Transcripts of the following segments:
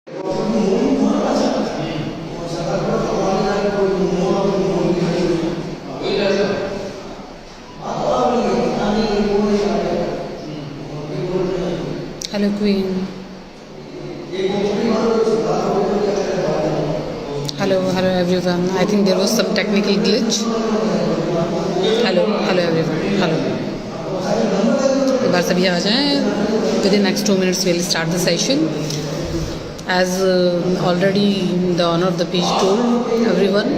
Hello, Queen. Hello everyone. I think there was some technical glitch. Hello everyone. Hello. एक बार सभी आ जाएं. Within next 2 minutes we'll start the session. As already the owner of the page told everyone,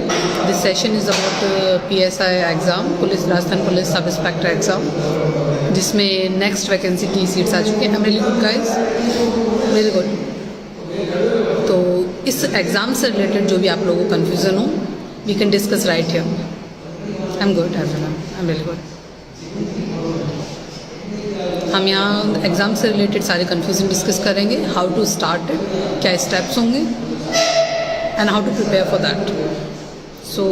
this session is about PSI exam, police Rajasthan police sub inspector exam, जिसमें next vacancy की seats आ चुकी हैं. I'm really good guys, very good. तो इस exam से related जो भी आप लोगों को कन्फ्यूज़न हो, we can discuss right here. I am good everyone, I am really good. हम यहाँ एग्ज़ाम से रिलेटेड सारे कन्फ्यूज़न डिस्कस करेंगे. हाउ टू स्टार्ट इट, क्या स्टेप्स होंगे, and how to prepare for that. So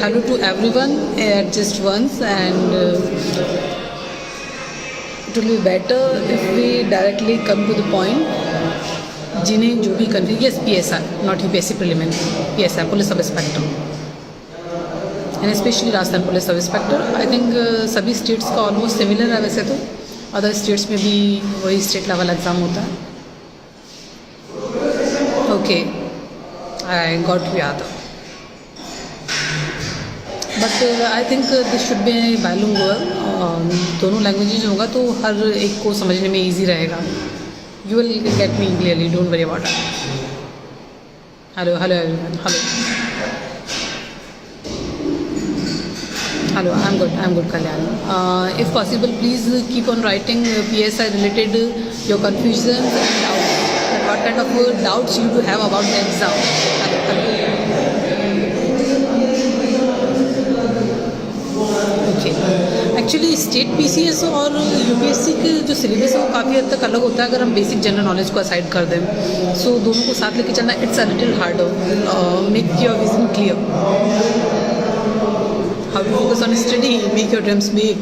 hello to everyone at just once, and it will be better if we directly come to the point. जिन्हें जो भी confuse, yes PSI, not UPSC preliminary, PSI police sub inspector, and specially Rajasthan police sub inspector. I think सभी states का almost similar है. वैसे तो other states में भी वही स्टेट लेवल एग्ज़ाम होता है. ओके, आई गॉट टू याद. But I think this should be bilingual. दोनों लैंग्वेजेज होगा तो हर एक को समझने में ईजी रहेगा. You will get me clearly, don't worry about it. Hello everyone. Hello, I'm good Kalyan. If possible, please keep on writing PSI related your confusions and doubts, and what kind of doubts you do have about the exam. Okay. Actually state PCS और UPSC के जो syllabus है वो काफ़ी हद तक अलग होता है अगर हम बेसिक जनरल नॉलेज को असाइड कर दें. सो दोनों को साथ लेके चलना, it's a little harder. Make your vision clear. How to focus on study, make your dreams big.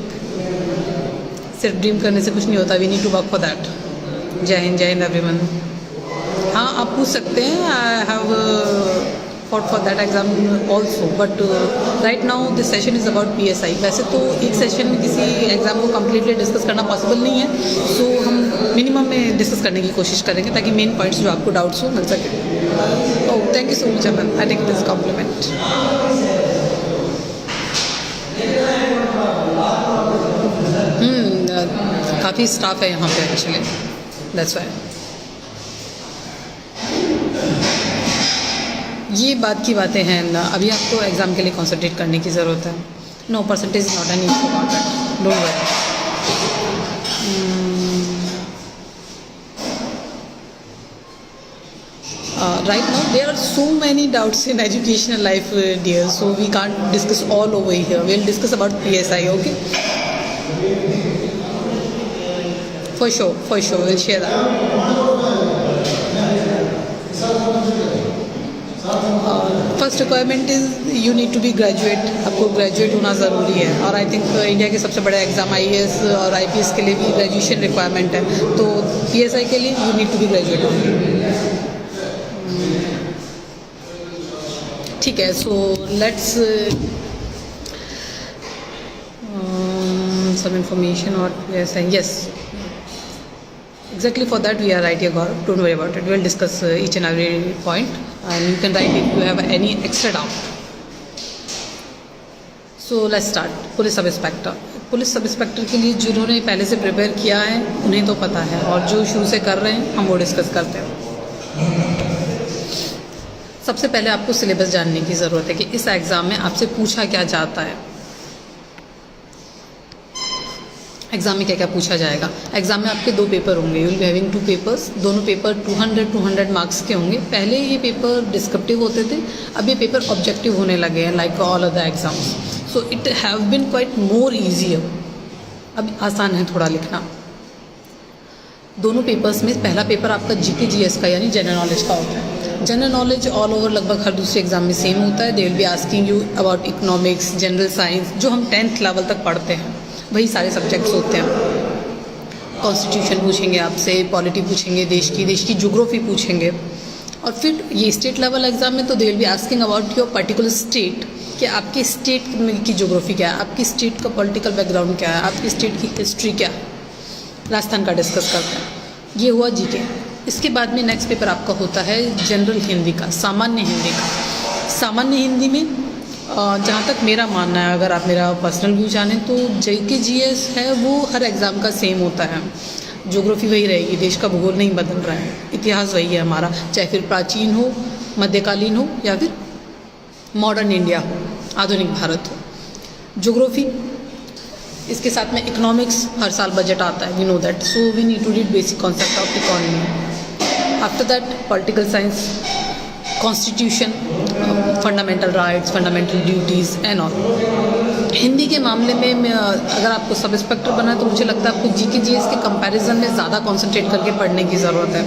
सिर्फ ड्रीम करने से कुछ नहीं होता. We need to work for that. जय हिंद एवरीवन. हाँ, आप पूछ सकते हैं. I have fought for that exam also, but right now this session is about PSI. वैसे तो एक सेशन में किसी एग्ज़ाम को कम्प्लीटली डिस्कस करना पॉसिबल नहीं है. सो हम मिनिमम में डिस्कस करने की कोशिश करेंगे ताकि मेन पॉइंट्स जो आपको डाउट्स हो मिल सके. Oh, thank you so much Aman, I take this compliment. काफ़ी स्टाफ है यहाँ पे एक्चुअली, दैट्स व्हाई. ये बात की बातें हैं ना. अभी आपको एग्ज़ाम के लिए कॉन्सेंट्रेट करने की ज़रूरत है. No, percentage not an issue about that, don't worry. Right now there are so many doubts in educational life dear, so we can't discuss all over here. We will discuss about PSI. Okay, for sure will share that. First requirement is you need to be graduate. आपको graduate होना ज़रूरी है. और I think India के सबसे बड़ा exam IAS और IPS के लिए भी ग्रेजुएशन रिक्वायरमेंट है. तो PSI के लिए you need to be graduate. ठीक है. So let's some information or PSI. Yes, exactly for that we are right here, Gaurav. Don't worry about it. We will discuss each and every point, and you can write if you have any extra doubt. So let's start. Police sub inspector. Police sub inspector के लिए जिन्होंने पहले से prepare किया है उन्हें तो पता है, और जो शुरू से कर रहे हैं हम वो डिस्कस करते हैं. सबसे पहले आपको सिलेबस जानने की ज़रूरत है कि इस एग्ज़ाम में आपसे पूछा क्या जाता है. एग्ज़ाम में क्या क्या पूछा जाएगा. एग्ज़ाम में आपके 2 पेपर होंगे. You will be having 2 papers. दोनों पेपर 200 मार्क्स के होंगे. पहले ये पेपर डिस्क्रिप्टिव होते थे, अब ये पेपर ऑब्जेक्टिव होने लगे हैं like all other exams. So it have been quite more easier. अब आसान है थोड़ा लिखना. दोनों पेपर्स में पहला पेपर आपका GK GS का यानी जनरल नॉलेज का होता है. जनरल नॉलेज ऑल ओवर लगभग हर दूसरे एग्ज़ाम में सेम होता है. They will be asking you about economics, general science, जो हम 10th लेवल तक पढ़ते हैं वही सारे सब्जेक्ट्स होते हैं. कॉन्स्टिट्यूशन पूछेंगे आपसे, पॉलिटी पूछेंगे, देश की ज्योग्राफी पूछेंगे. और फिर ये स्टेट लेवल एग्जाम में तो they will be asking about your particular state, कि आपके स्टेट की ज्योग्राफी क्या है, आपकी स्टेट का पॉलिटिकल बैकग्राउंड क्या है, आपकी स्टेट की हिस्ट्री क्या है, राजस्थान का डिस्कस करते हैं। ये हुआ जीके। इसके बाद में नेक्स्ट पेपर आपका होता है जनरल हिंदी का, सामान्य हिंदी का। सामान्य हिंदी में जहाँ तक मेरा मानना है, अगर आप मेरा पर्सनल व्यू जानें तो जीके जीएस है वो हर एग्ज़ाम का सेम होता है। ज्योग्राफी वही रहेगी, देश का भूगोल नहीं बदल रहा है, इतिहास वही है हमारा, चाहे फिर प्राचीन हो, मध्यकालीन हो या फिर मॉडर्न इंडिया हो, आधुनिक भारत हो। ज्योग्राफी, इसके साथ में इकोनॉमिक्स, हर साल बजट आता है, we know that, so we need to read basic concept of economy. After that political science, constitution, fundamental rights, fundamental duties and all. Hindi के मामले में अगर आपको सब इंस्पेक्टर बना है तो मुझे लगता है आपको जीके जीएस के कंपैरिजन में ज़्यादा कंसंट्रेट करके पढ़ने की ज़रूरत है,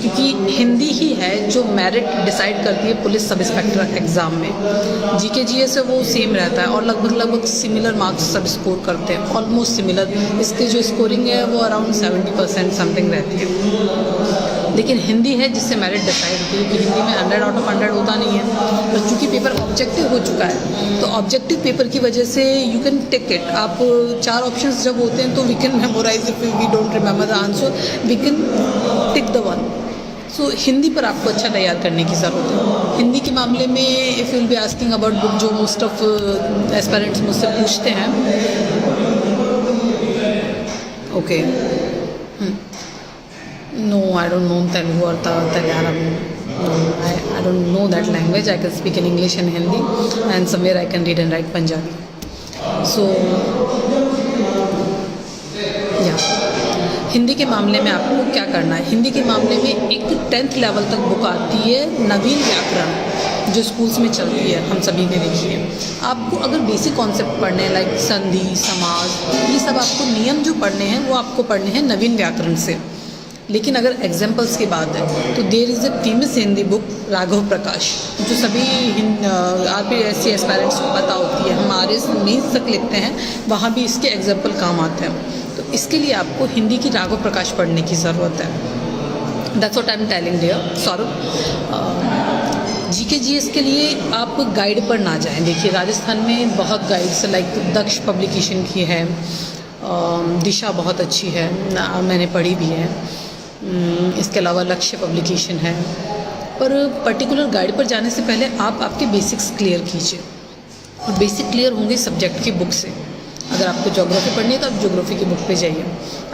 क्योंकि हिंदी ही है जो मेरिट डिसाइड करती है पुलिस सब इंस्पेक्टर एग्ज़ाम में। जीके जीएस है वो सेम रहता है और लगभग सिमिलर मार्क्स सब स्कोर करते हैं, ऑलमोस्ट सिमिलर। इसके जो स्कोरिंग है वो अराउंड 70% समथिंग रहती है। लेकिन हिंदी है जिससे मेरिट डिसाइड होती है, क्योंकि हिंदी में 100 आउट ऑफ 100 होता नहीं है, और चूँकि पेपर ऑब्जेक्टिव हो चुका है तो ऑब्जेक्टिव पेपर की वजह से यू कैन टेक इट। आप 4 ऑप्शंस जब होते हैं तो we can memorise, if we don't remember the answer we can tick the one. So Hindi पर आपको अच्छा तैयार करने की ज़रूरत है। हिंदी के मामले में if will be asking about book, जो मोस्ट ऑफ एस्पायरेंट्स मुझसे पूछते हैं, okay, no, I don't know Telugu or Malayalam. No, I don't know that language. I can speak in English and Hindi, and somewhere I can read and write Punjabi. So, yeah. Hindi के मामले में आपको क्या करना है? हिंदी के मामले में एक 10th लेवल तक बुक आती है नवीन व्याकरण, जो स्कूल्स में चलती है, हम सभी ने देखी है। आपको अगर बेसिक कॉन्सेप्ट पढ़ने हैं लाइक संधि, समास, ये सब आपको नियम जो पढ़ने हैं वो आपको पढ़ने हैं नवीन व्याकरण से। लेकिन अगर एग्जाम्पल्स की बात है तो there is a famous Hindi book Raghav Prakash, जो सभी RPSC एस्पायरेंट्स को पता होती है, हमारे मेंस तक लिखते हैं, वहाँ भी इसके एग्जाम्पल काम आते हैं। तो इसके लिए आपको हिंदी की राघव प्रकाश पढ़ने की ज़रूरत है। That's what I am telling dear Saurabh. GK GS के लिए आप गाइड पर ना जाएं। देखिए राजस्थान में बहुत गाइड्स लाइक दक्ष पब्लिकेशन की है, दिशा बहुत अच्छी है, मैंने पढ़ी भी है। इसके अलावा लक्ष्य पब्लिकेशन है। पर पर्टिकुलर गाइड पर जाने से पहले आप आपके बेसिक्स क्लियर कीजिए, और बेसिक क्लियर होंगे सब्जेक्ट की बुक से। अगर आपको ज्योग्राफी पढ़नी है तो आप ज्योग्राफी की बुक पे जाइए,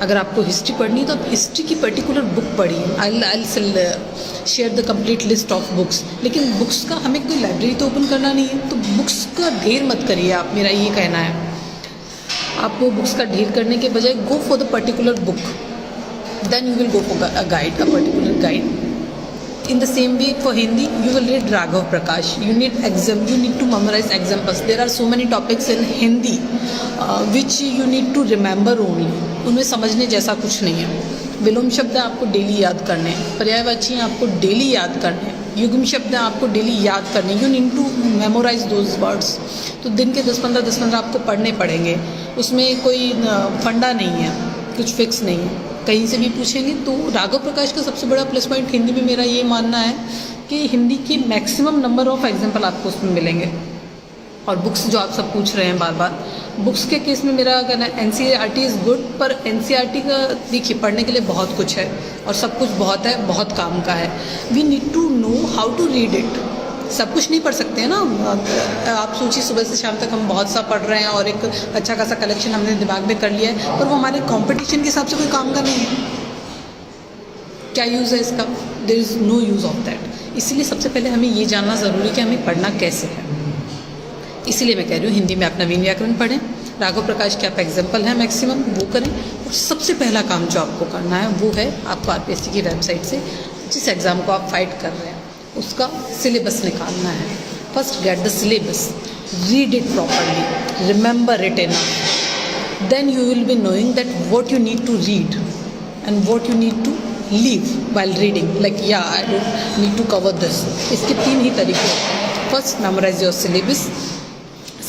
अगर आपको हिस्ट्री पढ़नी है तो आप हिस्ट्री की पर्टिकुलर बुक पढ़िए। I share the complete list of books. लेकिन बुक्स का हमें कोई लाइब्रेरी तो ओपन करना नहीं है, तो बुक्स का ढेर मत करिए आप, मेरा ये कहना है। आप वो बुक्स का ढेर करने के बजाय go for the particular book, then you will go for a guide, a particular guide. In the same way for Hindi, you will read Raghav Prakash. You need to memorize examples. There are so many topics in Hindi which you need to remember only. उनमें समझने जैसा कुछ नहीं है। विलोम शब्द आपको daily याद करने हैं, पर्यायवाची आपको डेली याद करने हैं, युग्म शब्द आपको डेली याद करने। You need to memorise those words. तो दिन के 10-15 आपको पढ़ने पड़ेंगे, उसमें कोई फंडा नहीं है, कुछ फिक्स नहीं है, कहीं से भी पूछेंगे। तो राघव प्रकाश का सबसे बड़ा प्लस पॉइंट हिंदी में मेरा ये मानना है कि हिंदी के मैक्सिमम नंबर ऑफ एग्जाम्पल आपको उसमें मिलेंगे। और बुक्स जो आप सब पूछ रहे हैं बार बार, बुक्स के केस में मेरा कहना है NCERT इज़ गुड, पर NCERT का देखिए पढ़ने के लिए बहुत कुछ है और सब कुछ बहुत है, बहुत काम का है। We need to know how to read it. सब कुछ नहीं पढ़ सकते हैं ना। आप सोचिए सुबह से शाम तक हम बहुत सा पढ़ रहे हैं और एक अच्छा खासा कलेक्शन हमने दिमाग में कर लिया है, पर वो हमारे कंपटीशन के हिसाब से कोई काम का नहीं है। क्या यूज़ है इसका? There is no use of that. इसलिए सबसे पहले हमें ये जानना ज़रूरी है कि हमें पढ़ना कैसे है। इसीलिए मैं कह रही हूँ हिंदी में आप नवीन व्याकरण पढ़ें, राघव प्रकाश के आप एग्जाम्पल हैं मैक्सिमम वो करें। और सबसे पहला काम जो आपको करना है वो है आपको RPSC की वेबसाइट से जिस एग्ज़ाम को आप फाइट कर रहे हैं उसका सिलेबस निकालना है। First get the syllabus, read it properly, remember it enough, then you will be knowing that what you need to read and what you need to leave while reading, like yeah I don't need to cover this. इसके 3 ही तरीके हैं। First memorise your syllabus,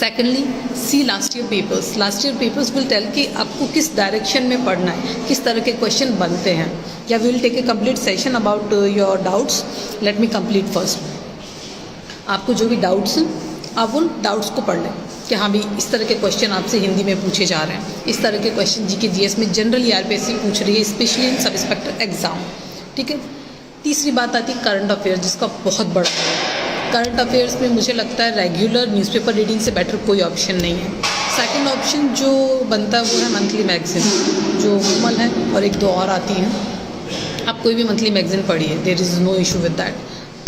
secondly, see last year papers. Last year papers will tell कि आपको किस direction में पढ़ना है, किस तरह के क्वेश्चन बनते हैं. या we will take a complete session about your doubts. Let me complete first. आपको जो भी डाउट्स हैं आप उन डाउट्स को पढ़ लें कि हाँ भाई इस तरह के क्वेश्चन आपसे हिंदी में पूछे जा रहे हैं, इस तरह के क्वेश्चन जीके जीएस में जनरली आरपीएससी पूछ रही है, specially in sub inspector exam. ठीक है. तीसरी बात आती है करंट अफेयर्स, जिसका बहुत बड़ा करंट अफेयर्स में मुझे लगता है रेगुलर न्यूज़पेपर रीडिंग से बेटर कोई ऑप्शन नहीं है. सेकंड ऑप्शन जो बनता है वो है मंथली मैगजीन, जो हुमल है और एक दो और आती हैं. आप कोई भी मंथली मैगजीन पढ़िए, there is no issue with that.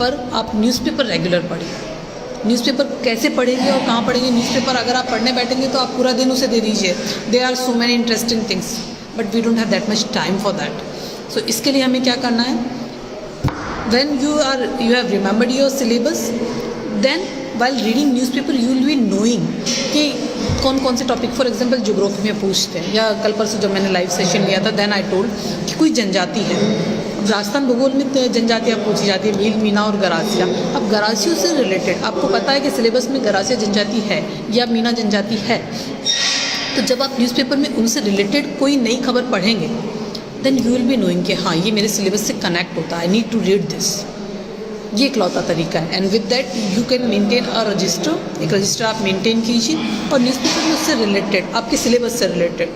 पर आप न्यूज़पेपर रेगुलर पढ़िए. न्यूज़पेपर कैसे पढ़ेंगे और कहाँ पढ़ेंगे? न्यूज़पेपर अगर आप पढ़ने बैठेंगे तो आप पूरा दिन उसे दे दीजिए. There are so many interesting things but we don't have that much time for that. So इसके लिए हमें क्या करना है? when you have remembered your syllabus, then while reading newspaper you will be knowing कि कौन कौन से टॉपिक, फॉर एग्जांपल ज्योग्राफी में पूछते हैं. या कल परसों जब मैंने लाइव सेशन लिया था देन आई टोल्ड कि कोई जनजाति है. राजस्थान भूगोल में जनजातियाँ पूछी जाती है, भील, मीना और गरासिया. अब गरासियों से रिलेटेड आपको पता है कि सिलेबस में गरासिया जनजाति है या मीना जनजाति है. तो जब आप न्यूज़पेपर में उनसे रिलेटेड कोई नई खबर पढ़ेंगे then you will be knowing कि हाँ ये मेरे सिलेबस से कनेक्ट होता है, I need to read this. ये इकलौता तरीका है. And with that you can maintain a register. एक रजिस्टर आप मेंटेन कीजिए और न्यूज़पेपर में उससे रिलेटेड, आपके सिलेबस से रिलेटेड.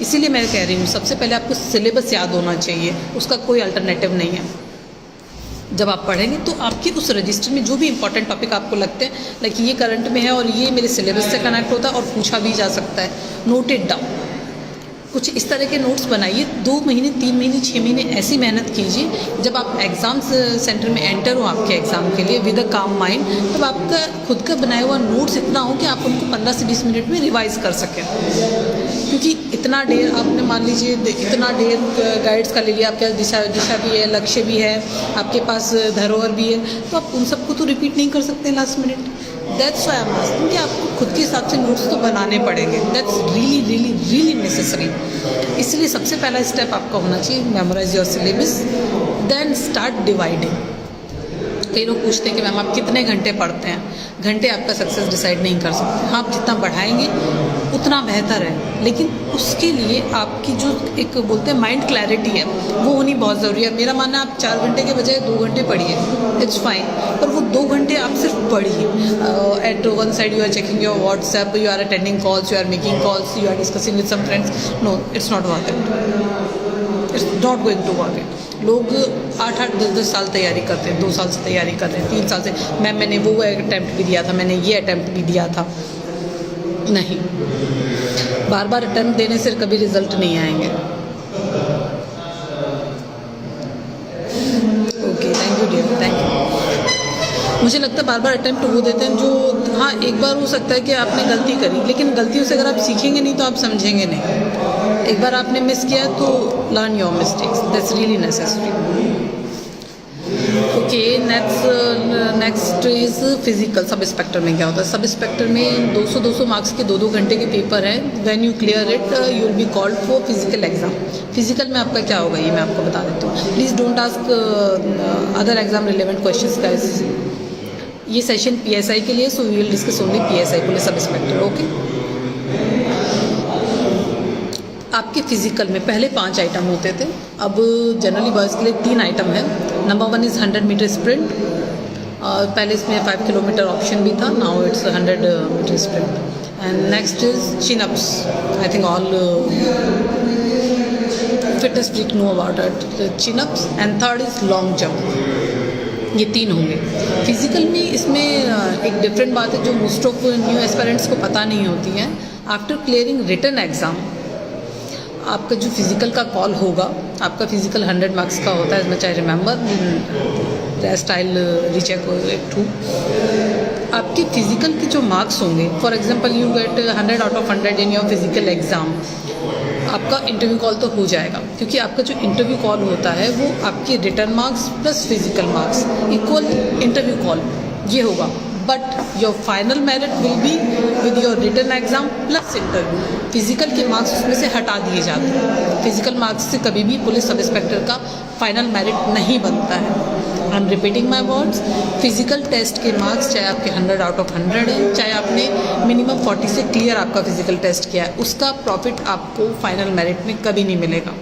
इसीलिए मैं कह रही हूँ सबसे पहले आपको सिलेबस याद होना चाहिए, उसका कोई अल्टरनेटिव नहीं है. जब आप पढ़ेंगे तो आपके उस रजिस्टर में जो भी इंपॉर्टेंट टॉपिक आपको लगते हैं, लाइक ये करंट में है और ये मेरे सिलेबस से कनेक्ट होता है और पूछा भी जा सकता है, नोट इट डाउन. कुछ इस तरह के नोट्स बनाइए. 2 महीने 3 महीने 6 महीने ऐसी मेहनत कीजिए. जब आप एग्ज़ाम सेंटर में एंटर हो आपके एग्ज़ाम के लिए विद अ काम माइंड, तब आपका खुद का बनाया हुआ नोट्स इतना हो कि आप उनको 15 से 20 मिनट में रिवाइज़ कर सकें. क्योंकि इतना ढेर आपने मान लीजिए इतना ढेर गाइड्स का ले लिया, आपके पास दिशा भी है, लक्ष्य भी है, आपके पास धरोहर भी है, तो आप उन सबको तो रिपीट नहीं कर सकते last minute. That's why I am asking कि आपको खुद के हिसाब से नोट्स तो बनाने पड़ेंगे. That's really really really necessary. इसलिए सबसे पहला स्टेप आपका होना चाहिए memorise your syllabus, then start dividing. कई लोग पूछते हैं कि मैम आप कितने घंटे पढ़ते हैं? घंटे आपका सक्सेस डिसाइड नहीं कर सकते. हाँ, आप जितना बढ़ाएंगे उतना बेहतर है, लेकिन उसके लिए आपकी जो एक बोलते हैं माइंड क्लैरिटी है वो होनी बहुत ज़रूरी है. मेरा मानना है आप 4 घंटे के बजाय 2 घंटे पढ़िए, इट्स फाइन. पर वो 2 घंटे आप सिर्फ पढ़िए. At one side you are checking your WhatsApp, you are attending calls, you are making calls, you are discussing with some friends. No, it's not worth it. It's not going to work it. लोग 8-8 10-10 साल तैयारी करते हैं, 2 साल से तैयारी कर रहे हैं, 3 साल से. मैंने वो अटैम्प्ट भी दिया था, मैंने ये अटैम्प्ट भी दिया था. नहीं, बार बार अटैम्प्ट देने से कभी रिजल्ट नहीं आएंगे. Okay, thank you dear, thank you. मुझे लगता है बार बार अटैम्प्ट वो देते हैं जो, हाँ एक बार हो सकता है कि आपने गलती करी, लेकिन गलतियों से अगर आप सीखेंगे नहीं तो आप समझेंगे नहीं. एक बार आपने मिस किया तो learn your mistakes, that's really necessary. Okay, next is physical. Sub inspector में क्या होता है? सब इंस्पेक्टर में 200 मार्क्स के 2-2 घंटे के पेपर हैं. When you clear it you will be called for physical exam. Physical में आपका क्या होगा ये मैं आपको बता देती हूँ. Please don't ask other exam relevant questions guys. ये सेशन पीएसआई के लिए, so we will discuss only PSI, police sub inspector. Okay, आपके फिजिकल में पहले 5 आइटम होते थे, अब जनरली बॉयज़ के लिए 3 आइटम है. Number 1 is 100 metre sprint. पहले इसमें 5 किलोमीटर ऑप्शन भी था, now it's 100 metre sprint. And next is chin ups. I think all fitness freak know about it, chin ups. And third is long jump. ये 3 होंगे. Physical में इसमें एक different बात है जो मोस्ट ऑफ न्यू एस्पिरेंट्स को पता नहीं होती है. आफ्टर क्लियरिंग रिटन एग्ज़ाम आपका जो फिज़िकल का कॉल होगा, आपका फिज़िकल 100 मार्क्स का होता है, as much I remember. Rest I recheck it too. आपके फिज़िकल के जो मार्क्स होंगे, for example you get 100 out of 100 in your physical exam, आपका इंटरव्यू कॉल तो हो जाएगा. क्योंकि आपका जो इंटरव्यू कॉल होता है वो आपके return marks plus physical marks equal interview call ये होगा. But your final merit will be with your written exam plus interview. Physical के मार्क्स उसमें से हटा दिए जाते हैं। फिजिकल मार्क्स से कभी भी पुलिस सब इंस्पेक्टर का फाइनल मेरिट नहीं बनता है। I am repeating my words, physical test के मार्क्स चाहे आपके 100 आउट ऑफ 100 है, चाहे आपने मिनिमम 40 से क्लियर आपका फिजिकल टेस्ट किया है, उसका प्रॉफिट आपको फाइनल मेरिट में कभी नहीं मिलेगा।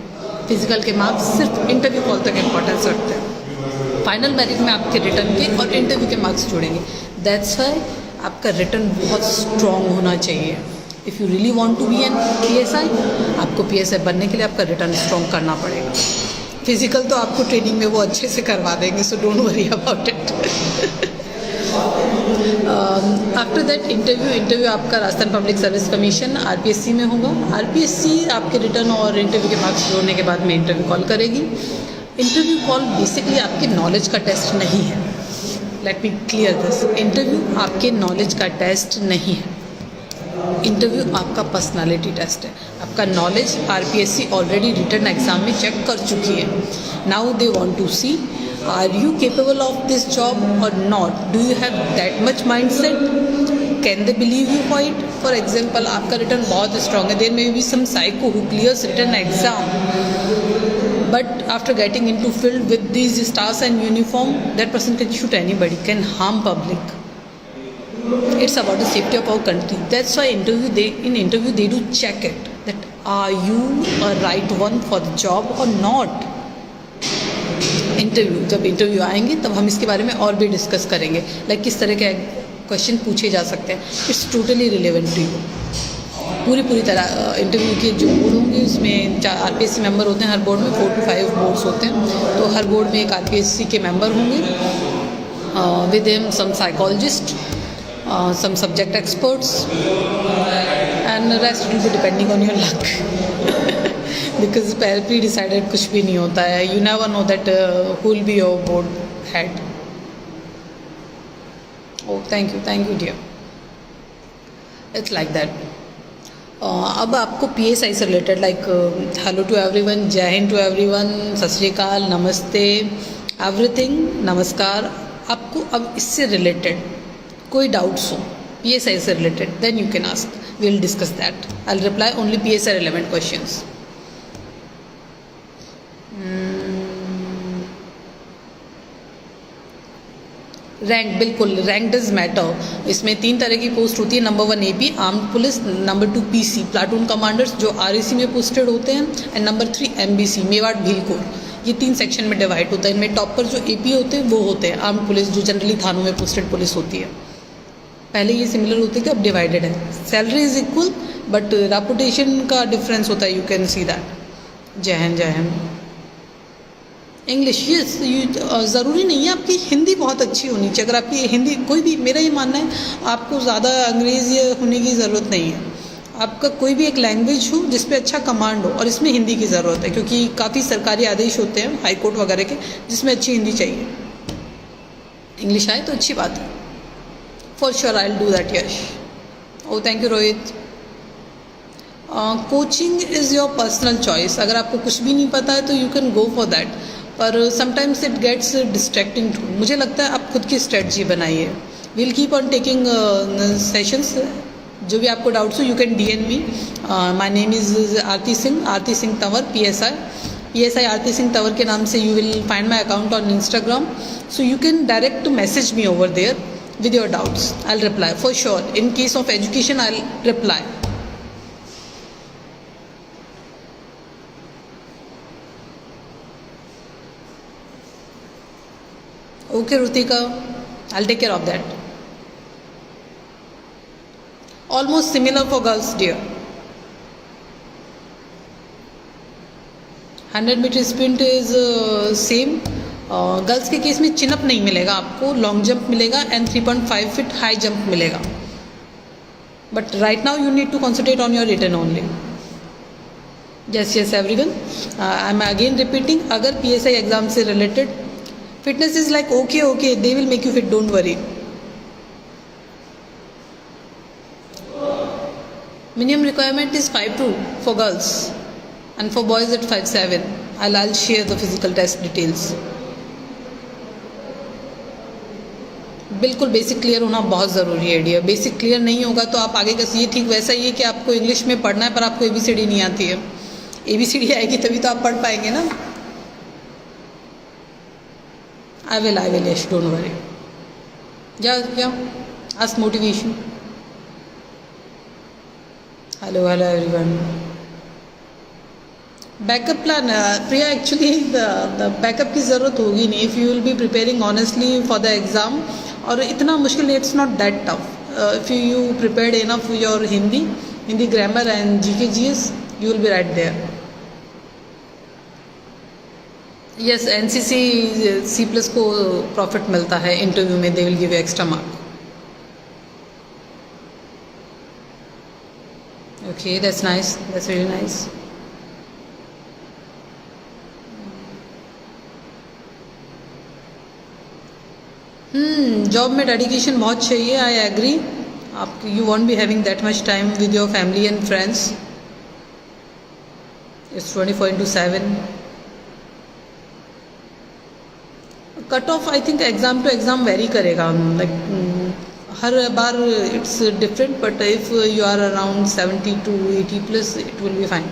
फिजिकल के मार्क्स सिर्फ इंटरव्यू कॉल तक इम्पोर्टेंस रखते हैं। फाइनल मेरिट में आपके रिटर्न के और इंटरव्यू के मार्क्स जोड़ेंगे। दैट्स वाई आपका रिटर्न बहुत स्ट्रॉन्ग होना चाहिए। If you really want to be an PSI, आपको PSI बनने के लिए आपका रिटर्न स्ट्रॉन्ग करना पड़ेगा। फिजिकल तो आपको ट्रेनिंग में वो अच्छे से करवा देंगे, so don't worry about it. After that interview आपका Rajasthan public service commission RPSC में होगा। RPSC आपके रिटर्न और इंटरव्यू के मार्क्स जोड़ने के बाद में इंटरव्यू कॉल करेगी। इंटरव्यू कॉल बेसिकली आपके नॉलेज का टेस्ट नहीं है। Let me clear this, interview आपके नॉलेज का टेस्ट नहीं है। इंटरव्यू आपका पर्सनालिटी टेस्ट है। आपका knowledge RPSC already written exam में चेक कर चुकी है। Now they want to see are you capable of this job और not, do you have that much mind set, can they believe you for it. For example आपका return बहुत strong है, there may be some psycho who clears written exam but after getting into field with these stars and uniform, that person can shoot anybody, can harm public. It's about the safety of our country. That's why in interview they do check it, that are you a right one for the job or not. Interview, जब interview आएंगे तब हम इसके बारे में और भी discuss करेंगे, लाइक किस तरह के क्वेश्चन पूछे जा सकते हैं। It's totally relevant to you. पूरी तरह इंटरव्यू के जो बोर्ड होंगे उसमें RPSC मेंबर होते हैं। हर बोर्ड में 4 to 5 बोर्ड्स होते हैं, तो हर बोर्ड में एक RPSC के मेंबर होंगे, with him some psychologist, some subject experts, and rest will be depending on your luck because pre decided कुछ भी नहीं होता है। You never know that who will be your board head. Oh thank you dear, it's like that. अब आपको PSI से related like hello to everyone, जय हिंद टू एवरीवन, सत श्री अकाल, नमस्ते, एवरीथिंग, नमस्कार। आपको अब इससे रिलेटेड कोई डाउट्स हो PSI से related, then you can ask, we will discuss that. I will reply only PSI relevant questions. Rank, बिल्कुल रैंक डज मैटर। इसमें 3 तरह की पोस्ट होती है। Number 1 AP armed police, number 2 PC platoon commanders जो RAC में posted होते हैं, and number 3 MBC Mewar Bhil Corps. ये 3 सेक्शन में डिवाइड होता है। इनमें टॉप पर जो AP होते हैं वो होते हैं आर्म्ड पुलिस, जो जनरली थानों में पोस्टेड पुलिस होती है। पहले ये सिमिलर होते कि अब डिवाइडेड है। Salary is equal but reputation का डिफरेंस होता है, यू कैन सी दैट। जय हिंद। इंग्लिश ये ज़रूरी नहीं है आपकी हिंदी बहुत अच्छी होनी चाहिए। अगर आपकी हिंदी कोई भी, मेरा ये मानना है आपको ज़्यादा अंग्रेज़ी होने की ज़रूरत नहीं है। आपका कोई भी एक लैंग्वेज हो जिस पे अच्छा कमांड हो, और इसमें हिंदी की ज़रूरत है क्योंकि काफ़ी सरकारी आदेश होते हैं हाई कोर्ट वगैरह के जिसमें अच्छी हिंदी चाहिए। इंग्लिश आए तो अच्छी बात है। For sure I will do that. Yash, oh thank you Rohit. Coaching is your personal choice. अगर आपको कुछ भी नहीं पता है तो you can go for that, पर sometimes it gets distracting too. मुझे लगता है आप खुद की स्ट्रेटजी बनाइए। We'll keep on taking sessions. जो भी आपको डाउट्स हो you can DM me. My name is Aarti Singh Tanwar, PSI Aarti Singh Tanwar के नाम से you will find my account on Instagram, so you can direct message me over there with your doubts. I'll reply for sure. In case of education, I'll reply. Okay, Rutika, I'll take care of that. Almost similar for girls, dear. 100 meter sprint is same. Girls के case में chin up नहीं मिलेगा आपको, long jump मिलेगा and 3.5 feet high jump मिलेगा। But right now you need to concentrate on your written only. Yes everyone, I am again repeating, अगर PSI exam से related fitness is like okay they will make you fit, don't worry. Minimum requirement is 5'2" for girls and for boys at 5'7". I'll share the physical test details. बिल्कुल basic clear होना बहुत ज़रूरी है dear. Basic clear नहीं होगा तो आप आगे का ये ठीक वैसा ही है कि आपको इंग्लिश में पढ़ना है पर आपको ABCD नहीं आती है। ABCD आएगी तभी तो आप पढ़ पाएंगे ना। I will Yash, don't worry. या ask motivation. Hello everyone. Backup plan Priya, actually the backup की ज़रूरत होगी नहीं if you will be preparing honestly for the exam. और इतना मुश्किल नहीं, it's not that tough if you prepared enough your Hindi grammar and GK GS, you will be right there. Yes, NCC C+ को profit मिलता है interview में, they will give you extra mark. Okay, that's nice, that's very nice. Job में dedication बहुत चाहिए, I agree. आप you won't be having that much time with your family and friends. It's 24/7। Cut off I think exam to exam vary करेगा, like हर बार it's different, but if you are around 70 to 80+, it will be fine.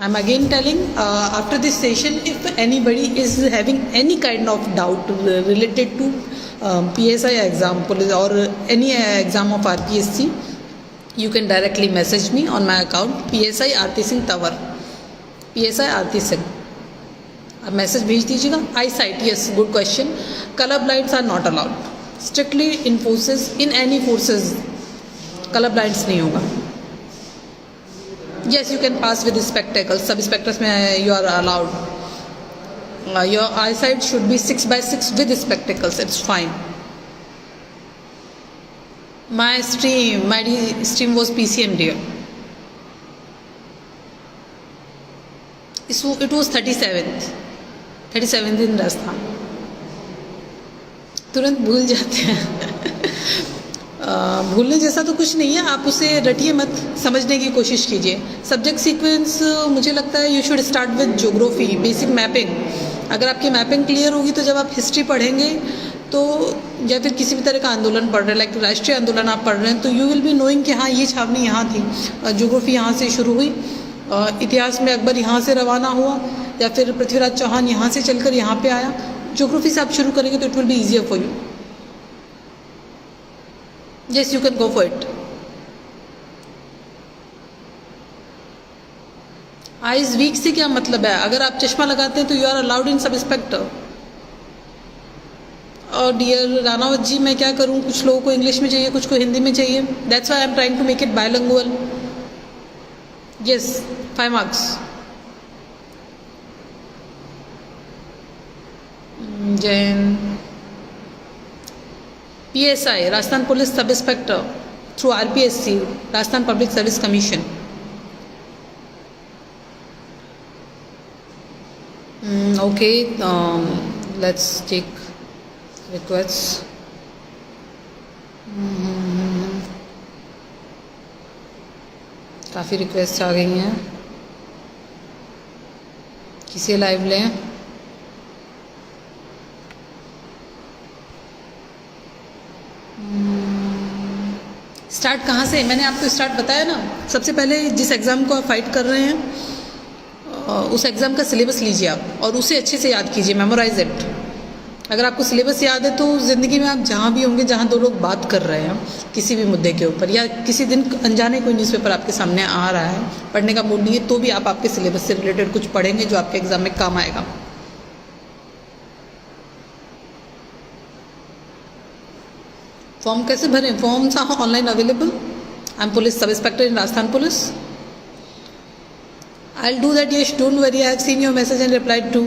I'm again telling after this session, if anybody is having any kind of doubt related to PSI exam or any exam of RPSC, you can directly message me on my account PSI Aarti Singh Tawar, PSI Aarti Singh। आप message भेज दीजिएगा। Eyesight, yes, good question. Colour blinds are not allowed strictly in forces, in any forces colour blinds नहीं होगा। Yes, you can pass with spectacles. सब spectacles में you are allowed. Your eyesight should be 6/6 with spectacles. It's fine. My stream was PCM dear. It was 37th in Rajasthan. तुरंत भूल जाते हैं। भूलने जैसा तो कुछ नहीं है, आप उसे रटिए मत, समझने की कोशिश कीजिए। सब्जेक्ट सीक्वेंस मुझे लगता है you should start with geography, basic mapping. अगर आपकी मैपिंग क्लियर होगी तो जब आप हिस्ट्री पढ़ेंगे तो, या फिर किसी भी तरह का आंदोलन पढ़ रहे हैं, लाइक राष्ट्रीय आंदोलन आप पढ़ रहे हैं, तो यू विल बी नोइंग कि हाँ ये छावनी यहाँ थी, ज्योग्राफी यहाँ से शुरू हुई, इतिहास में अकबर यहाँ से रवाना हुआ, या फिर पृथ्वीराज चौहान यहाँ से चलकर यहाँ पे आया। ज्योग्राफी से आप शुरू करेंगे तो it will be easier for you. Yes, you can go for it. Eyes weak से क्या मतलब है? अगर आप चश्मा लगाते हैं तो you are allowed in sub inspector. और डियर रानावत जी, मैं क्या करूँ, कुछ लोगों को इंग्लिश में चाहिए, कुछ को हिंदी में चाहिए। That's why I am trying to make it bilingual. Yes, 5 marks. Jain PSI, Rajasthan police sub inspector through RPSC, Rajasthan public service commission. Okay, let's take request. काफ़ी रिक्वेस्ट आ गई हैं, किसे लाइव लें? स्टार्ट कहाँ से? मैंने आपको स्टार्ट बताया ना। सबसे पहले जिस एग्ज़ाम को आप फाइट कर रहे हैं उस एग्ज़ाम का सिलेबस लीजिए आप और उसे अच्छे से याद कीजिए, मेमोराइज इट। अगर आपको सिलेबस याद है तो ज़िंदगी में आप जहाँ भी होंगे, जहाँ 2 लोग बात कर रहे हैं किसी भी मुद्दे के ऊपर, या किसी दिन अनजाने कोई न्यूज़पेपर आपके सामने आ रहा है, पढ़ने का मूड नहीं है, तो भी आप आपके सिलेबस से रिलेटेड कुछ पढ़ेंगे जो आपके एग्ज़ाम में काम आएगा। फॉर्म कैसे भरें? Forms are online available. I am police sub inspector in Rajasthan police. I will do that, yes, don't worry, I have seen your message and replied to.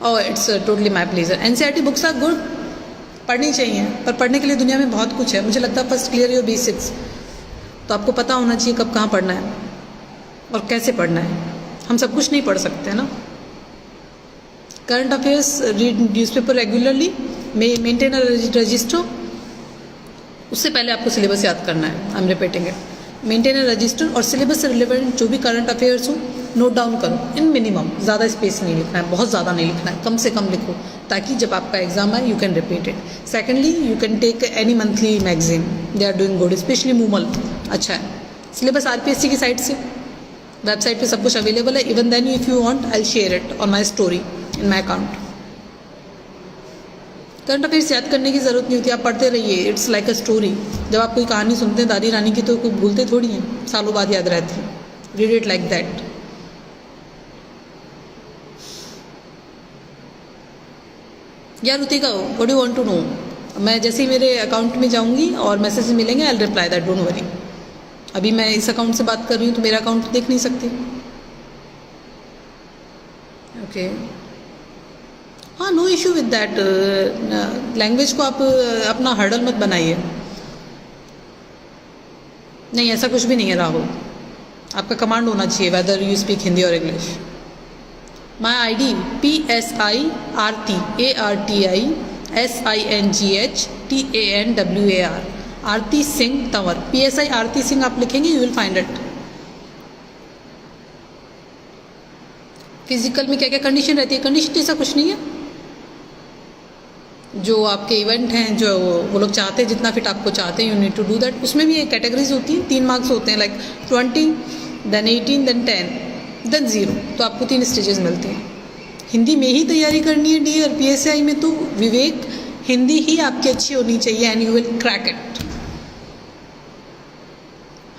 Oh, it's totally my pleasure. NCERT books are good, पढ़नी चाहिए, पर पढ़ने के लिए दुनिया में बहुत कुछ है। मुझे लगता है फर्स्ट क्लियर योर बेसिक्स, तो आपको पता होना चाहिए कब कहाँ पढ़ना है और कैसे पढ़ना है। हम सब कुछ नहीं पढ़ सकते ना। Current affairs, read newspaper regularly, maintain a register. उससे पहले आपको सिलेबस याद करना है। I am repeating it, maintain a register, और सिलेबस से रिलेवेंट जो भी करंट अफेयर्स हो नोट डाउन करो इन मिनिमम, ज़्यादा स्पेस नहीं लिखना है, बहुत ज़्यादा नहीं लिखना है, कम से कम लिखो ताकि जब आपका एग्जाम आए you can repeat it. Secondly you can take any monthly magazine, they are doing good, specially Moomal अच्छा है। सिलेबस RPSC की साइट से, वेबसाइट पे सब कुछ अवेलेबल है। Even then if you want I will share it on my story in my account. Current affairs याद करने की ज़रूरत नहीं होती, आप पढ़ते रहिए, इट्स लाइक अ स्टोरी। जब आप कोई कहानी सुनते हैं दादी रानी की तो कोई भूलते थोड़ी हैं, सालों बाद याद रहती है। Read it like that. यार Ritika, what do want to know? मैं जैसे ही मेरे अकाउंट में जाऊंगी और मैसेज मिलेंगे आई will reply that, don't worry. अभी मैं इस अकाउंट से बात कर रही हूँ तो मेरा अकाउंट देख नहीं सकती। ओके हाँ, no issue with that. Language को आप अपना हर्डल मत बनाइए। नहीं ऐसा कुछ भी नहीं है राहुल, आपका कमांड होना चाहिए वेदर यू स्पीक हिंदी और इंग्लिश। माई ID PSIRTARTISINGHTANWAR, आरती सिंह तंवर। PSI आरती सिंह आप लिखेंगे you will find it. Physical में क्या क्या कंडीशन रहती है? कंडीशन ऐसा कुछ नहीं है, जो आपके इवेंट हैं जो वो लोग चाहते हैं, जितना फिट आपको चाहते हैं you need to do that. उसमें भी एक कैटेगरीज होती हैं, 3 मार्क्स होते हैं, लाइक 20 देन 18 देन 10 देन 0, तो आपको 3 स्टेजेस मिलते हैं। हिंदी में ही तैयारी करनी है डियर। PSI में तो विवेक हिंदी ही आपकी अच्छी होनी चाहिए and you will crack it.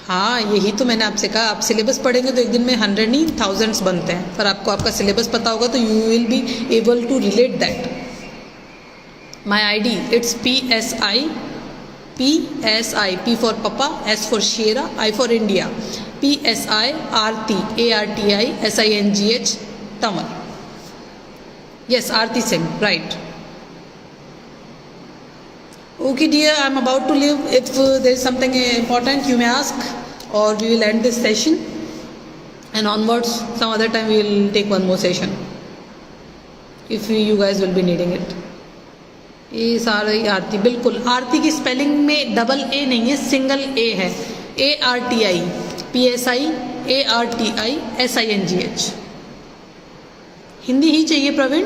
हाँ यही तो मैंने आपसे कहा, आप सिलेबस पढ़ेंगे तो एक दिन में 100 नहीं thousands बनते हैं, पर आपको आपका सिलेबस पता होगा तो you will be able to relate that. My ID it's PSI, P for Papa, S for Sierra, I for India, PSIRTARTISINGH Tamar. Yes, Aarti Singh, right. Okay dear, I'm about to leave. If there is something important you may ask, or we will end this session and onwards some other time we will take one more session if you guys will be needing it. ये सारी आरती, बिल्कुल आरती की spelling में double A नहीं है, single ए है। ARTI PSI ARTISINGH। Hindi ही चाहिए Praveen,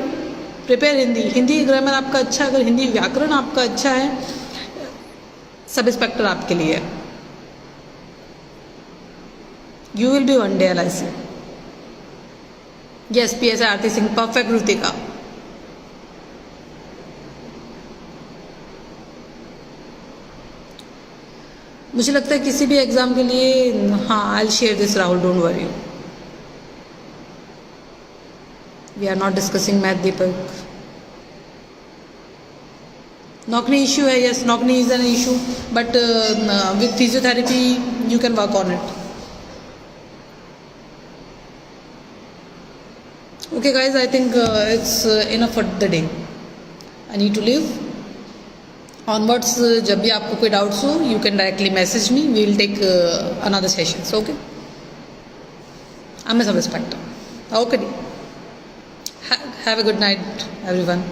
prepare Hindi. Hindi grammar आपका अच्छा, अगर हिंदी व्याकरण आपका अच्छा है, सब इंस्पेक्टर आपके लिए है। You will be one day LIC। Yes PSI Aarti Singh, perfect Ritika. मुझे लगता है किसी भी एग्ज़ाम के लिए, हाँ I will share this Rahul, don't worry. We are not discussing math Deepak. नौकरी इशू है, यस नौकरी is an issue, but with physiotherapy you can work on it. Okay guys, I think it's enough for the day, I need to leave. Onwards जब भी आपको कोई doubts हो you can directly message me, we will take another sessions. Okay, I am सब respect. Okay, have a good night everyone.